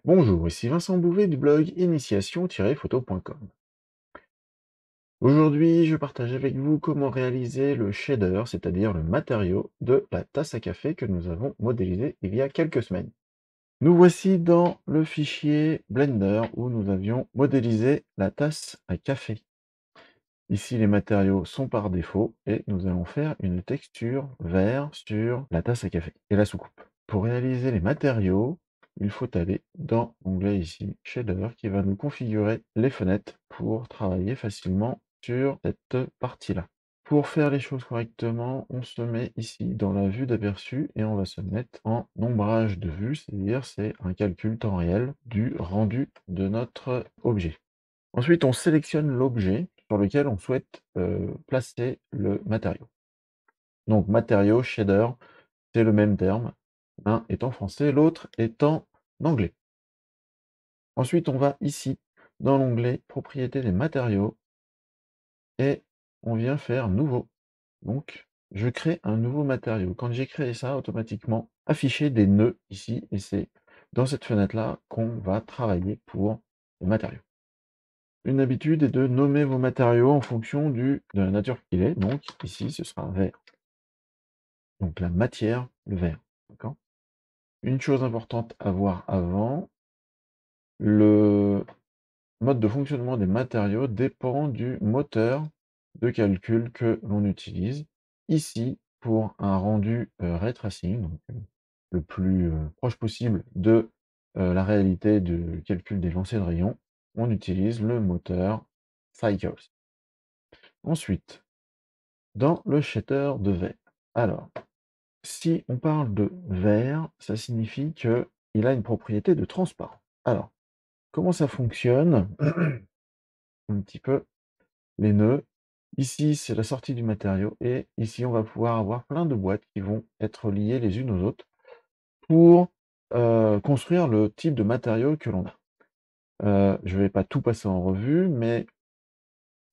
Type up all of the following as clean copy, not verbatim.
Bonjour, ici Vincent Bouvet du blog initiation-photo.com. Aujourd'hui, je partage avec vous comment réaliser le shader, c'est-à-dire le matériau de la tasse à café que nous avons modélisé il y a quelques semaines. Nous voici dans le fichier Blender où nous avions modélisé la tasse à café. Ici, les matériaux sont par défaut et nous allons faire une texture vert sur la tasse à café et la soucoupe. Pour réaliser les matériaux, il faut aller dans l'onglet ici Shader qui va nous configurer les fenêtres pour travailler facilement sur cette partie-là. Pour faire les choses correctement, on se met ici dans la vue d'aperçu et on va se mettre en ombrage de vue, c'est-à-dire c'est un calcul temps réel du rendu de notre objet. Ensuite, on sélectionne l'objet sur lequel on souhaite placer le matériau. Donc matériau, shader, c'est le même terme. L'un est en français, l'autre est en anglais. Ensuite, on va ici, dans l'onglet Propriétés des matériaux, et on vient faire Nouveau. Donc, je crée un nouveau matériau. Quand j'ai créé ça, automatiquement, afficher des nœuds ici, et c'est dans cette fenêtre-là qu'on va travailler pour le matériau. Une habitude est de nommer vos matériaux en fonction de la nature qu'il est. Donc, ici, ce sera vert. Donc, la matière, le vert. D'accord ? Une chose importante à voir avant, le mode de fonctionnement des matériaux dépend du moteur de calcul que l'on utilise. Ici, pour un rendu ray tracing, donc, le plus proche possible de la réalité de calcul des lancers de rayons, on utilise le moteur Cycles. Ensuite, dans le shader de vert. Alors, si on parle de vert, ça signifie qu'il a une propriété de transparent. Alors, comment ça fonctionne? Un petit peu les nœuds. Ici, c'est la sortie du matériau et ici, on va pouvoir avoir plein de boîtes qui vont être liées les unes aux autres pour construire le type de matériau que l'on a. Je ne vais pas tout passer en revue, mais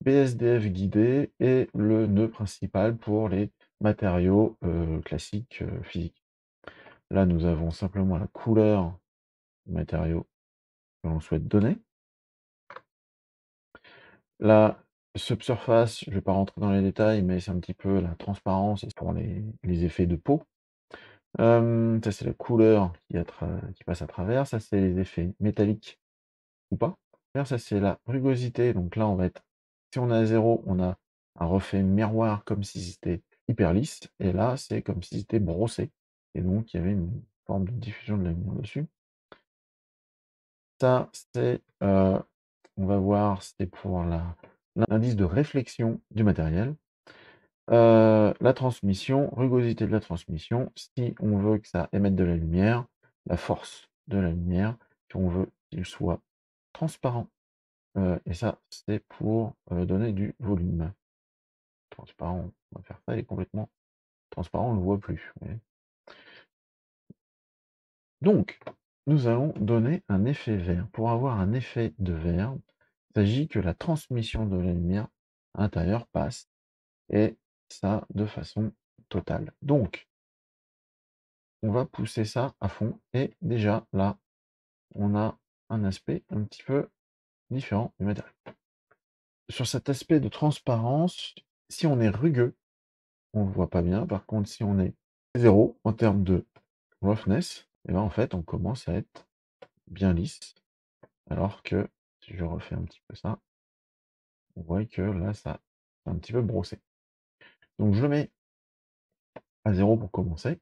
BSDF guidé est le nœud principal pour les matériaux classiques physiques. Là, nous avons simplement la couleur du matériau que l'on souhaite donner. La subsurface, je ne vais pas rentrer dans les détails, mais c'est un petit peu la transparence pour les effets de peau. Ça, c'est la couleur qui passe à travers. Ça, c'est les effets métalliques ou pas. Ça, c'est la rugosité. Donc là, si on est à 0, on a un reflet miroir comme si c'était hyper lisse. Et là, c'est comme si c'était brossé. Et donc, il y avait une forme de diffusion de la lumière dessus. Ça, c'est, on va voir, c'est pour l'indice de réflexion du matériel. La transmission, rugosité de la transmission, si on veut que ça émette de la lumière, la force de la lumière, si on veut qu'il soit transparent. Et ça, c'est pour donner du volume. Transparent, on va faire ça, il est complètement transparent, on ne le voit plus. Donc, nous allons donner un effet vert. Pour avoir un effet de vert, il s'agit que la transmission de la lumière intérieure passe, et ça de façon totale. Donc, on va pousser ça à fond, et déjà là, on a un aspect un petit peu différent du matériel. Sur cet aspect de transparence, si on est rugueux, on ne voit pas bien. Par contre, si on est 0 en termes de roughness, et ben en fait, on commence à être bien lisse. Alors que si je refais un petit peu ça, on voit que là, ça c'est un petit peu brossé. Donc je le mets à 0 pour commencer.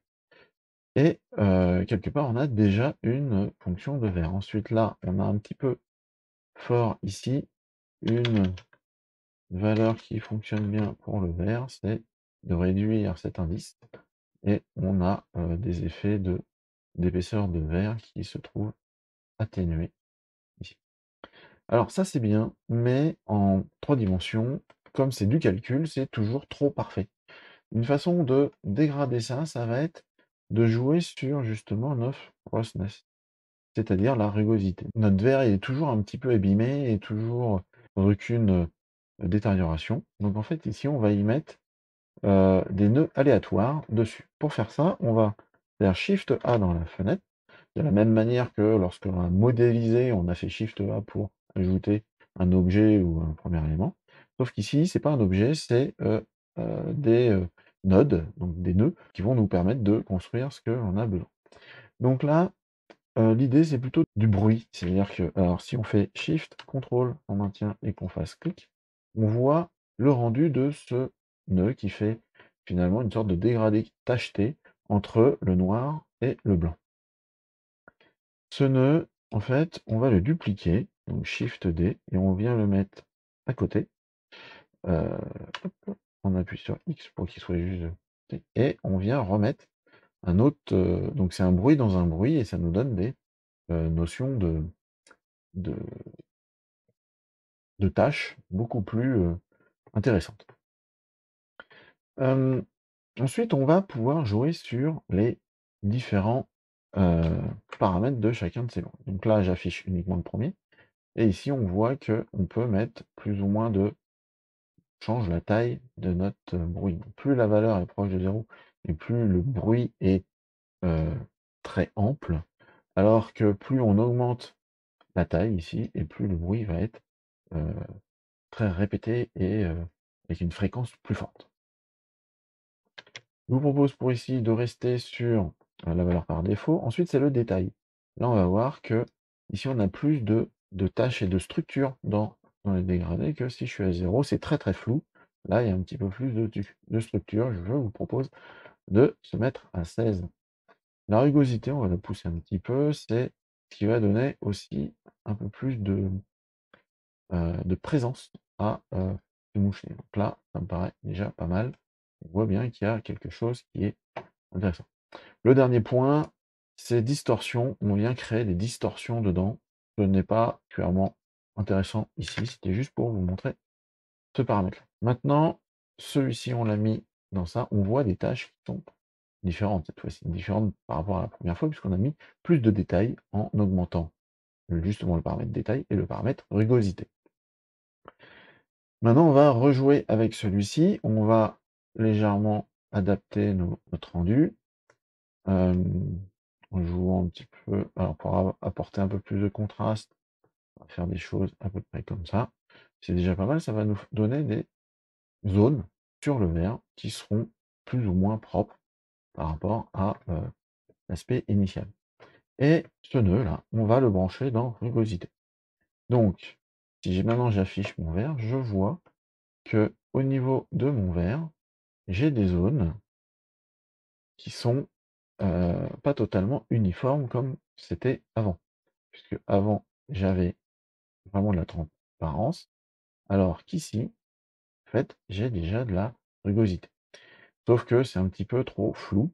Et quelque part, on a déjà une fonction de vert. Ensuite, là, on a un petit peu fort ici, une valeur qui fonctionne bien pour le vert, c'est de réduire cet indice. Et on a des effets d'épaisseur de vert qui se trouvent atténués ici. Alors ça, c'est bien, mais en 3 dimensions, comme c'est du calcul, c'est toujours trop parfait. Une façon de dégrader ça, ça va être de jouer sur justement notre roughness, c'est-à-dire la rugosité. Notre verre il est toujours un petit peu abîmé et toujours dans aucune détérioration. Donc en fait, ici, on va y mettre des nœuds aléatoires dessus. Pour faire ça, on va faire Shift A dans la fenêtre. De la même manière que lorsque l'on a modélisé, on a fait Shift A pour ajouter un objet ou un premier élément. Sauf qu'ici, c'est pas un objet, c'est des nodes, donc des nœuds, qui vont nous permettre de construire ce que l'on a besoin. Donc là, l'idée, c'est plutôt du bruit. C'est-à-dire que, alors si on fait Shift, CTRL, on maintient et qu'on fasse clic, on voit le rendu de ce nœud qui fait finalement une sorte de dégradé tacheté entre le noir et le blanc. Ce nœud, en fait, on va le dupliquer, donc Shift D, et on vient le mettre à côté. Hop, on appuie sur X pour qu'il soit juste. Et on vient remettre un autre. Donc c'est un bruit dans un bruit, et ça nous donne des notions de, de tâches beaucoup plus intéressantes. Ensuite, on va pouvoir jouer sur les différents paramètres de chacun de ces bruits. Donc là, j'affiche uniquement le premier. Et ici, on voit qu'on peut mettre plus ou moins de change la taille de notre bruit. Plus la valeur est proche de 0 et plus le bruit est très ample, alors que plus on augmente la taille ici, et plus le bruit va être très répété et avec une fréquence plus forte. Je vous propose pour ici de rester sur la valeur par défaut. Ensuite, c'est le détail. Là, on va voir que ici, on a plus de tâches et de structures dans les dégradés que si je suis à 0. C'est très très flou. Là, il y a un petit peu plus de structure. Je vous propose de se mettre à 16. La rugosité, on va la pousser un petit peu. C'est ce qui va donner aussi un peu plus de présence à ce mouchelet. Donc là, ça me paraît déjà pas mal. On voit bien qu'il y a quelque chose qui est intéressant. Le dernier point, c'est distorsion. On vient créer des distorsions dedans. Ce n'est pas clairement intéressant ici. C'était juste pour vous montrer ce paramètre-là. Maintenant, celui-ci, on l'a mis dans ça. On voit des tâches qui sont différentes cette fois-ci. Différentes par rapport à la première fois, puisqu'on a mis plus de détails en augmentant justement le paramètre détail et le paramètre rugosité. Maintenant, on va rejouer avec celui-ci. On va légèrement adapter notre rendu. En jouant un petit peu, alors pour apporter un peu plus de contraste, on va faire des choses à peu près comme ça. C'est déjà pas mal, ça va nous donner des zones sur le verre qui seront plus ou moins propres par rapport à l'aspect initial. Et ce nœud là, on va le brancher dans rugosité. Donc, si maintenant j'affiche mon verre, je vois que au niveau de mon verre, j'ai des zones qui sont pas totalement uniformes comme c'était avant. Puisque avant, j'avais vraiment de la transparence, alors qu'ici, en fait, j'ai déjà de la rugosité. Sauf que c'est un petit peu trop flou.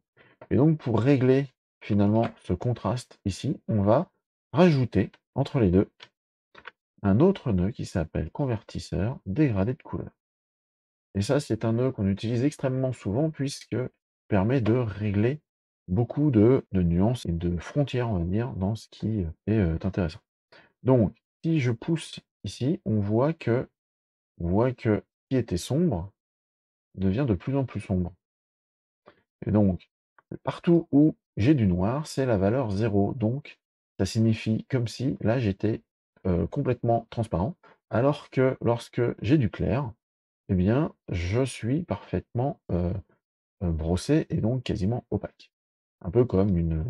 Et donc, pour régler finalement ce contraste ici, on va rajouter entre les deux un autre nœud qui s'appelle convertisseur dégradé de couleur. Et ça, c'est un nœud qu'on utilise extrêmement souvent puisque permet de régler beaucoup de nuances et de frontières, on va dire, dans ce qui est intéressant. Donc, si je pousse ici, on voit que ce qui était sombre devient de plus en plus sombre. Et donc, partout où j'ai du noir, c'est la valeur 0. Donc, ça signifie comme si, là, j'étais complètement transparent, alors que lorsque j'ai du clair, eh bien, je suis parfaitement brossé et donc quasiment opaque. Un peu comme une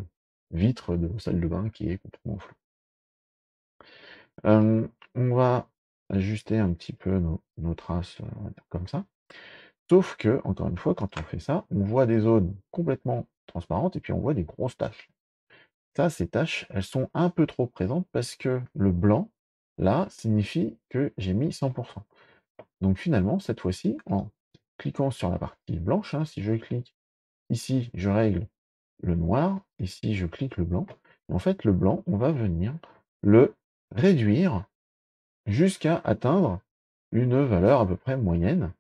vitre de salle de bain qui est complètement floue. On va ajuster un petit peu nos traces, on va dire comme ça. Sauf que, encore une fois, quand on fait ça, on voit des zones complètement transparentes et puis on voit des grosses taches. Ça, ces taches, elles sont un peu trop présentes parce que le blanc, là, signifie que j'ai mis 100. Donc finalement, cette fois-ci, en cliquant sur la partie blanche, hein, si je clique ici, je règle le noir, ici, je clique le blanc. Et en fait, le blanc, on va venir le réduire jusqu'à atteindre une valeur à peu près moyenne,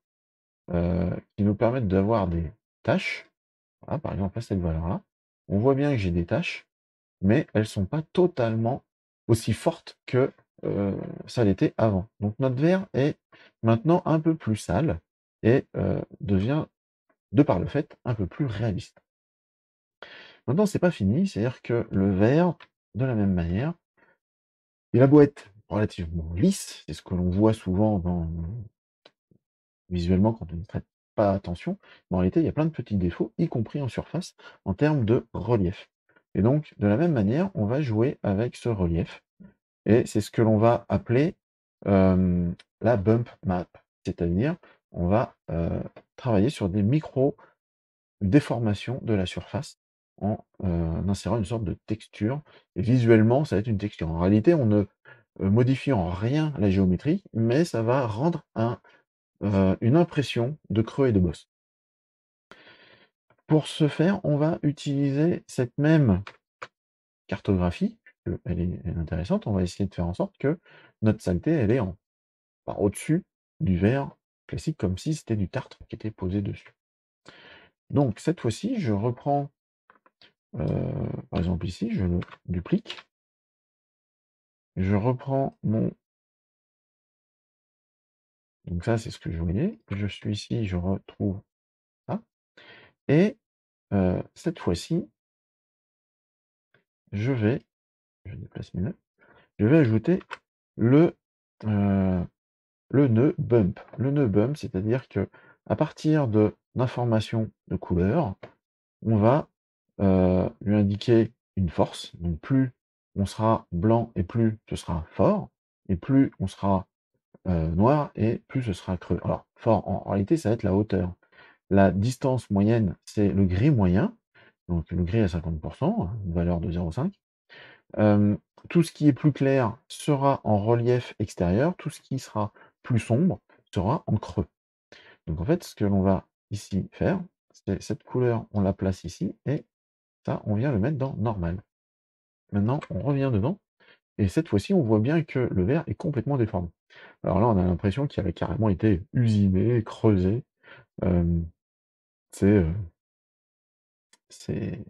qui nous permettent d'avoir des tâches. Voilà, par exemple, à cette valeur-là, on voit bien que j'ai des tâches, mais elles ne sont pas totalement aussi fortes que ça l'était avant. Donc notre verre est maintenant un peu plus sale et devient, de par le fait, un peu plus réaliste. Maintenant, c'est pas fini, c'est-à-dire que le verre, de la même manière, il a beau être relativement lisse, c'est ce que l'on voit souvent visuellement quand on ne prête pas attention, mais en réalité, il y a plein de petits défauts, y compris en surface, en termes de relief. Et donc, de la même manière, on va jouer avec ce relief, et c'est ce que l'on va appeler la bump map. C'est-à-dire, on va travailler sur des micro-déformations de la surface en insérant une sorte de texture. Et visuellement, ça va être une texture. En réalité, on ne modifie en rien la géométrie, mais ça va rendre une impression de creux et de bosse. Pour ce faire, on va utiliser cette même cartographie, elle est intéressante. On va essayer de faire en sorte que notre saleté, elle est au-dessus du verre classique, comme si c'était du tartre qui était posé dessus. Donc cette fois-ci, je reprends, par exemple ici, je le duplique. Je reprends mon... Donc ça, c'est ce que je voyais. Je suis ici, je retrouve ça. Et cette fois-ci, je déplace mes nœuds, je vais ajouter le, euh, le nœud bump. Le nœud bump, c'est-à-dire que à partir d'informations de couleur, on va lui indiquer une force. Donc plus on sera blanc et plus ce sera fort, et plus on sera noir et plus ce sera creux. Alors fort, en réalité, ça va être la hauteur. La distance moyenne, c'est le gris moyen, donc le gris à 50%, une valeur de 0,5. Tout ce qui est plus clair sera en relief extérieur, tout ce qui sera plus sombre sera en creux. Donc en fait, ce que l'on va ici faire, c'est cette couleur, on la place ici, et ça, on vient le mettre dans normal. Maintenant, on revient dedans, et cette fois-ci, on voit bien que le verre est complètement déformé. Alors là, on a l'impression qu'il avait carrément été usiné, creusé. C'est euh, c'est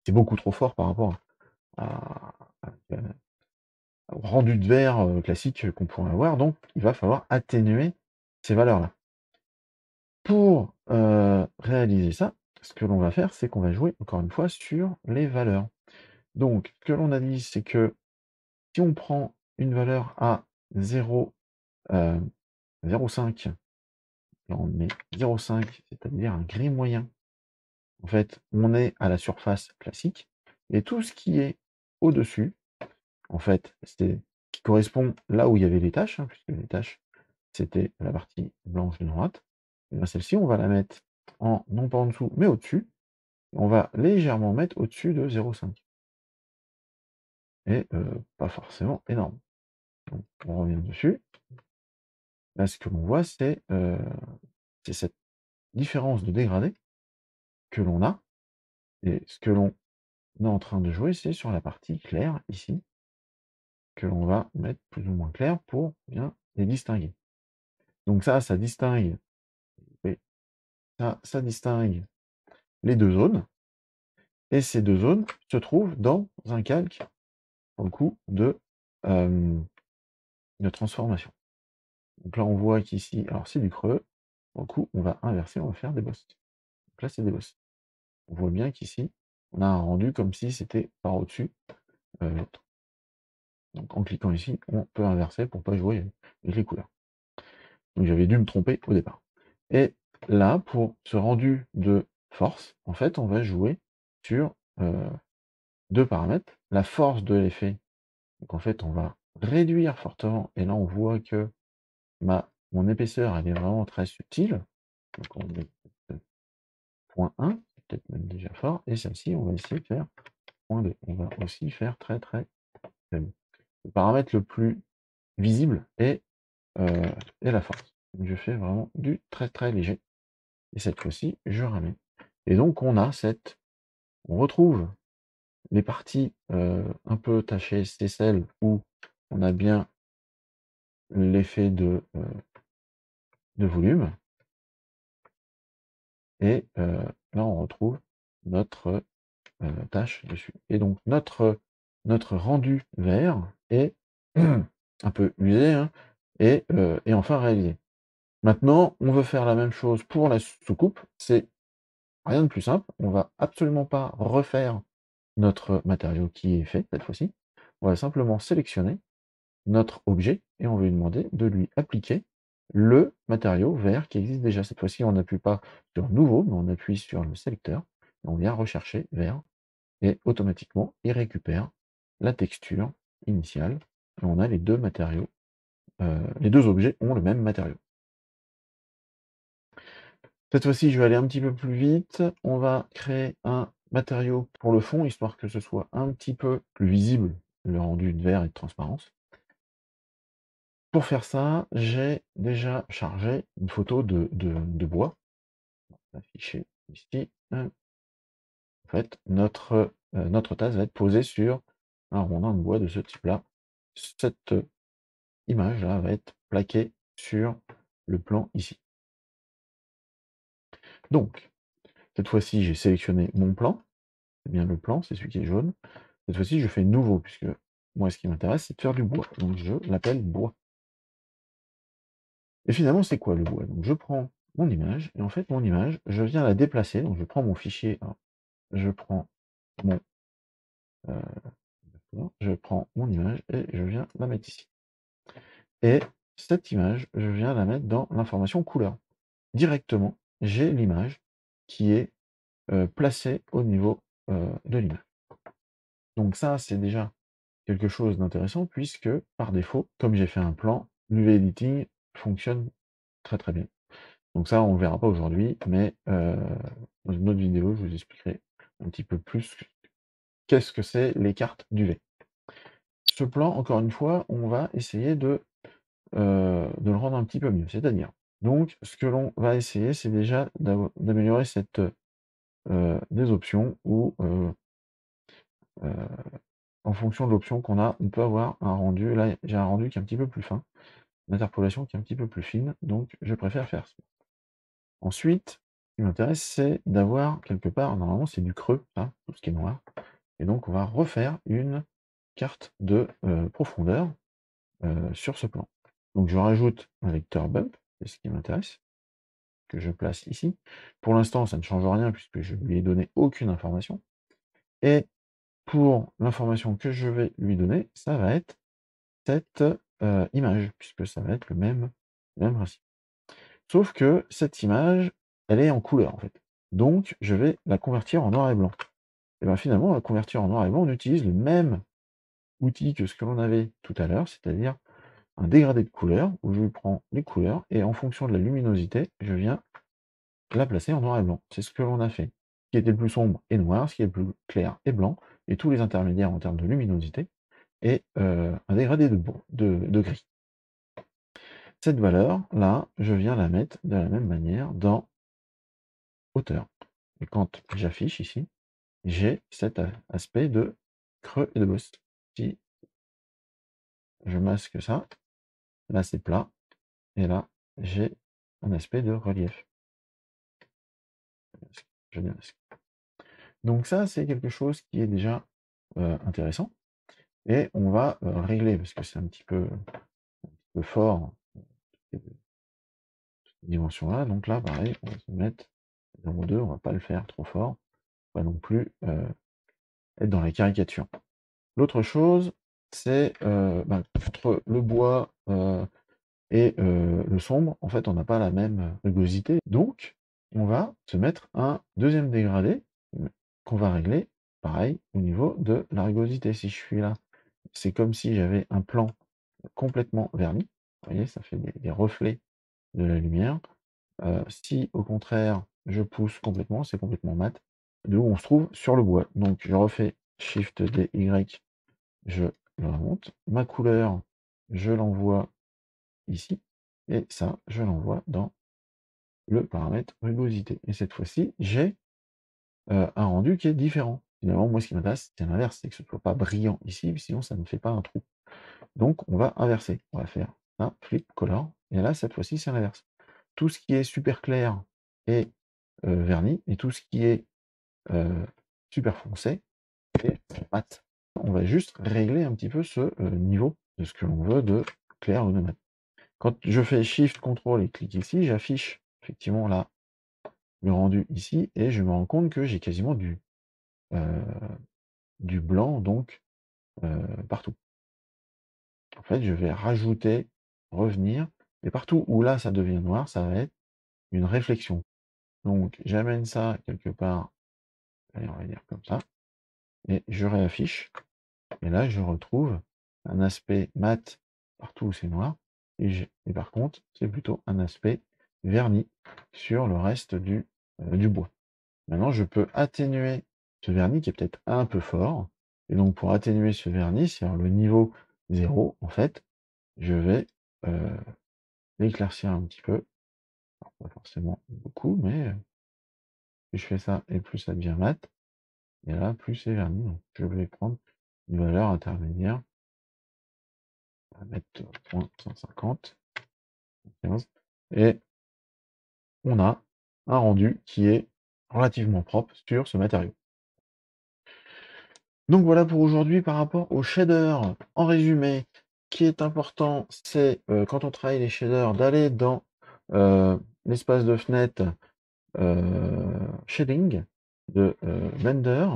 c'est beaucoup trop fort par rapport à, au rendu de verre classique qu'on pourrait avoir, donc il va falloir atténuer ces valeurs-là. Pour réaliser ça, ce que l'on va faire, c'est qu'on va jouer encore une fois sur les valeurs. Donc, ce que l'on a dit, c'est que si on prend une valeur à 0, 0,5, là on met 0,5, c'est-à-dire un gris moyen. En fait, on est à la surface classique, et tout ce qui est au-dessus, en fait, c'est qui correspond là où il y avait les taches, puisque les taches, c'était la partie blanche de droite. Et bien celle-ci, on va la mettre non pas en dessous, mais au-dessus. On va légèrement mettre au-dessus de 0,5. Et pas forcément énorme. Donc, on revient dessus. Là, ce que l'on voit, c'est cette différence de dégradé que l'on a. Et ce que l'on est en train de jouer, c'est sur la partie claire, ici, que l'on va mettre plus ou moins clair pour bien les distinguer. Donc ça distingue, oui, ça distingue les deux zones. Et ces deux zones se trouvent dans un calque, pour le coup, de transformation. Donc là, on voit qu'ici, alors c'est du creux. Pour le coup, on va inverser, on va faire des bosses. Donc là, c'est des bosses. On voit bien qu'ici, on a un rendu comme si c'était par au-dessus l'autre. Donc en cliquant ici, on peut inverser pour pas jouer avec les couleurs. Donc j'avais dû me tromper au départ. Et là, pour ce rendu de force, en fait, on va jouer sur deux paramètres. La force de l'effet. Donc en fait, on va réduire fortement. Et là, on voit que mon épaisseur, elle est vraiment très subtile. Donc on met point 1, c'est peut-être même déjà fort. Et celle-ci, on va essayer de faire point 2. On va aussi faire très très faible. Le paramètre le plus visible est la force. Donc je fais vraiment du très très léger. Et cette fois-ci, je ramène. Et donc on retrouve les parties un peu tachées, c'est celles où on a bien l'effet de volume. Et là, on retrouve notre tâche dessus. Et donc, notre rendu vert est un peu usé, hein, et enfin réalisé. Maintenant, on veut faire la même chose pour la soucoupe. C'est rien de plus simple. On va absolument pas refaire notre matériau qui est fait cette fois-ci. On va simplement sélectionner notre objet et on va lui demander de lui appliquer le matériau vert qui existe déjà. Cette fois-ci, on n'appuie pas sur nouveau, mais on appuie sur le sélecteur et on vient rechercher vert et automatiquement, il récupère la texture initiale et on a les deux matériaux. Les deux objets ont le même matériau. Cette fois-ci, je vais aller un petit peu plus vite. On va créer un matériau pour le fond, histoire que ce soit un petit peu plus visible, le rendu de vert et de transparence. Pour faire ça, j'ai déjà chargé une photo de bois. On va afficher ici. En fait, notre tasse va être posée sur un rondin de bois de ce type-là. Cette image-là va être plaquée sur le plan ici. Donc, cette fois-ci, j'ai sélectionné mon plan. C'est bien le plan, c'est celui qui est jaune. Cette fois-ci, je fais nouveau, puisque moi, ce qui m'intéresse, c'est de faire du bois. Donc, je l'appelle bois. Et finalement, c'est quoi le bois? Donc, je prends mon image, et en fait, mon image, je viens la déplacer. Donc, je prends mon fichier, hein, je prends mon, je prends mon image et je viens la mettre ici. Et cette image, je viens la mettre dans l'information couleur. Directement, j'ai l'image qui est placée au niveau de l'image. Donc ça, c'est déjà quelque chose d'intéressant puisque, par défaut, comme j'ai fait un plan, l'UV Editing fonctionne très très bien. Donc ça, on ne le verra pas aujourd'hui, mais dans une autre vidéo, je vous expliquerai un petit peu plus qu'est-ce que c'est les cartes d'UV. Ce plan, encore une fois, on va essayer de le rendre un petit peu mieux. C'est-à-dire, donc, ce que l'on va essayer, c'est déjà d'améliorer cette des options où en fonction de l'option qu'on a, on peut avoir un rendu. Là, j'ai un rendu qui est un petit peu plus fin, une interpolation qui est un petit peu plus fine, donc je préfère faire ça. Ensuite, ce qui m'intéresse, c'est d'avoir quelque part, normalement c'est du creux, hein, tout ce qui est noir, et donc on va refaire une carte de profondeur sur ce plan. Donc je rajoute un vecteur bump, c'est ce qui m'intéresse, que je place ici. Pour l'instant, ça ne change rien puisque je ne lui ai donné aucune information. Et pour l'information que je vais lui donner, ça va être cette image, puisque ça va être le même principe. Sauf que cette image, elle est en couleur en fait. Donc je vais la convertir en noir et blanc. Et bien finalement, la convertir en noir et blanc, on utilise le même outil que ce que l'on avait tout à l'heure, c'est-à-dire un dégradé de couleur, où je prends les couleurs, et en fonction de la luminosité, je viens la placer en noir et blanc. C'est ce que l'on a fait. Ce qui était le plus sombre est noir, ce qui est le plus clair est blanc, et tous les intermédiaires en termes de luminosité, et un dégradé de gris. Cette valeur-là, je viens la mettre de la même manière dans hauteur. Et quand j'affiche ici, j'ai cet aspect de creux et de bosse. Si je masque ça, là c'est plat, et là j'ai un aspect de relief. Je démasque. Donc ça, c'est quelque chose qui est déjà intéressant. Et on va régler, parce que c'est un petit peu fort, cette dimension-là. Donc là, pareil, on va se mettre 0,2, on va pas le faire trop fort, pas non plus être dans la caricature. L'autre chose, c'est entre le bois et le sombre, en fait, on n'a pas la même rugosité. Donc, on va se mettre un deuxième dégradé qu'on va régler, pareil, au niveau de la rugosité. Si je suis là, c'est comme si j'avais un plan complètement verni. Vous voyez, ça fait des reflets de la lumière. Si au contraire, je pousse complètement, c'est complètement mat, de où on se trouve sur le bois. Donc je refais Shift D, Y, je le remonte. Ma couleur, je l'envoie ici. Et ça, je l'envoie dans le paramètre rugosité. Et cette fois-ci, j'ai un rendu qui est différent. Finalement, moi, ce qui m'intéresse, c'est l'inverse, c'est que ce ne soit pas brillant ici, sinon ça ne fait pas un trou. Donc, on va inverser. On va faire un flip color. Et là, cette fois-ci, c'est l'inverse. Tout ce qui est super clair est verni, et tout ce qui est super foncé est mat. On va juste régler un petit peu ce niveau de ce que l'on veut de clair ou de mat. Quand je fais Shift, CTRL et clique ici, j'affiche effectivement là le rendu ici, et je me rends compte que j'ai quasiment du blanc donc partout. En fait, je vais rajouter, revenir et partout où là ça devient noir, ça va être une réflexion. Donc j'amène ça quelque part, allez on va dire comme ça et je réaffiche et là je retrouve un aspect mat partout où c'est noir et par contre, c'est plutôt un aspect verni sur le reste du bois. Maintenant, je peux atténuer ce vernis qui est peut-être un peu fort. Et donc, pour atténuer ce vernis, c'est-à-dire le niveau 0, en fait, je vais l'éclaircir un petit peu. Alors, pas forcément beaucoup, mais plus je fais ça et plus ça devient mat. Et là, plus c'est verni. Donc, je vais prendre une valeur intermédiaire. On va mettre 0.150, 15. Et on a un rendu qui est relativement propre sur ce matériau. Donc voilà pour aujourd'hui par rapport aux shaders. En résumé, ce qui est important, c'est, quand on travaille les shaders, d'aller dans, l'espace de fenêtre, shading de, Blender.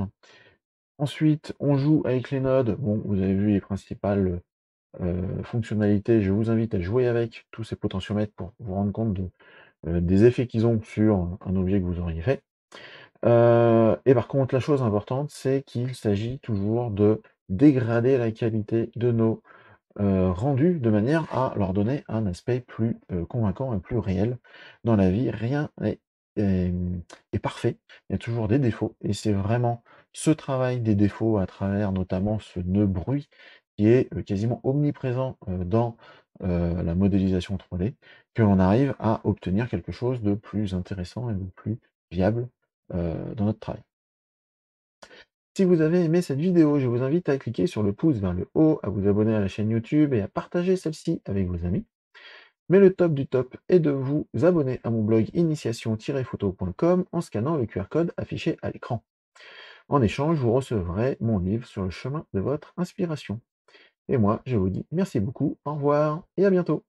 Ensuite, on joue avec les nodes. Bon, vous avez vu les principales, fonctionnalités. Je vous invite à jouer avec tous ces potentiomètres pour vous rendre compte des effets qu'ils ont sur un objet que vous auriez fait. Et par contre, la chose importante, c'est qu'il s'agit toujours de dégrader la qualité de nos, rendus de manière à leur donner un aspect plus, convaincant et plus réel dans la vie. Rien est parfait, il y a toujours des défauts et c'est vraiment ce travail des défauts à travers notamment ce nœud bruit qui est, quasiment omniprésent, dans, la modélisation 3D, que l'on arrive à obtenir quelque chose de plus intéressant et de plus viable, dans notre travail. Si vous avez aimé cette vidéo, je vous invite à cliquer sur le pouce vers le haut, à vous abonner à la chaîne YouTube et à partager celle-ci avec vos amis. Mais le top du top est de vous abonner à mon blog initiation-photo.com en scannant le QR code affiché à l'écran. En échange, vous recevrez mon livre sur le chemin de votre inspiration. Et moi, je vous dis merci beaucoup, au revoir et à bientôt.